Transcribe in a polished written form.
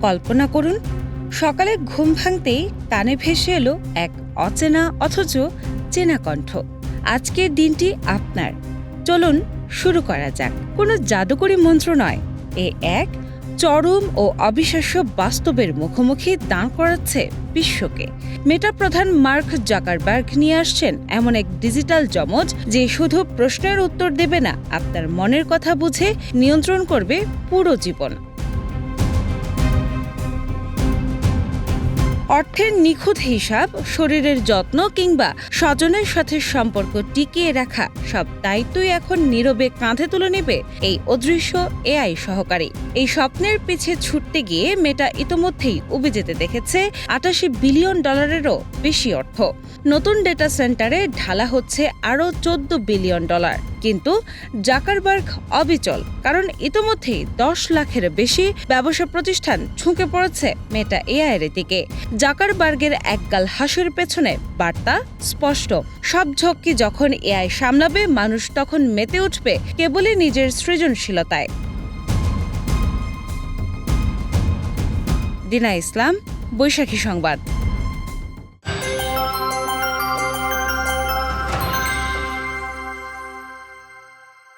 কল্পনা করুন, সকালে ঘুম ভাঙতেই কানে ভেসে এলো এক অচেনা অথচ চেনা কণ্ঠ। আজকের দিনটি আপনার। চলুন শুরু করা যাক। কোনো জাদুকরী মন্ত্র নয়, এ এক চরম ও অবিশ্বাস্য বাস্তবের মুখোমুখি দাঁড় করাচ্ছে বিশ্বকে। মেটা প্রধান মার্ক জাকারবার্গ নিয়ে আসছেন এমন এক ডিজিটাল যমজ যে শুধু প্রশ্নের উত্তর দেবে না, আপনার মনের কথা বুঝে নিয়ন্ত্রণ করবে পুরো জীবন। অর্থের নিখুঁত হিসাব, শরীরের যত্ন কিংবা স্বজনের সাথে সম্পর্ক টিকিয়ে রাখা সব দায়িত্বই এখন নীরবে কাঁধে তুলে নেবে এই অদৃশ্য এআই সহকারী। এই স্বপ্নের পিছে ছুটতে গিয়ে মেটা ইতোমধ্যেই উবে যেতে দেখেছে $৮৮ বিলিয়ন বেশি অর্থ। নতুন ডেটা সেন্টারে ঢালা হচ্ছে আরও $14 বিলিয়ন। কিন্তু জাকারবার্গ অবিচল, কারণ ইতোমধ্যেই 10 লাখের বেশি ব্যবসা প্রতিষ্ঠান ঝুঁকে পড়েছে মেটা এআই এর দিকে। জাকারবার্গের একগাল হাসির পেছনে বার্তা স্পষ্ট, সব ঝক্কি যখন এআই সামলাবে, মানুষ তখন মেতে উঠবে কেবলই নিজের সৃজনশীলতায়। দিনা ইসলাম, বৈশাখী সংবাদ।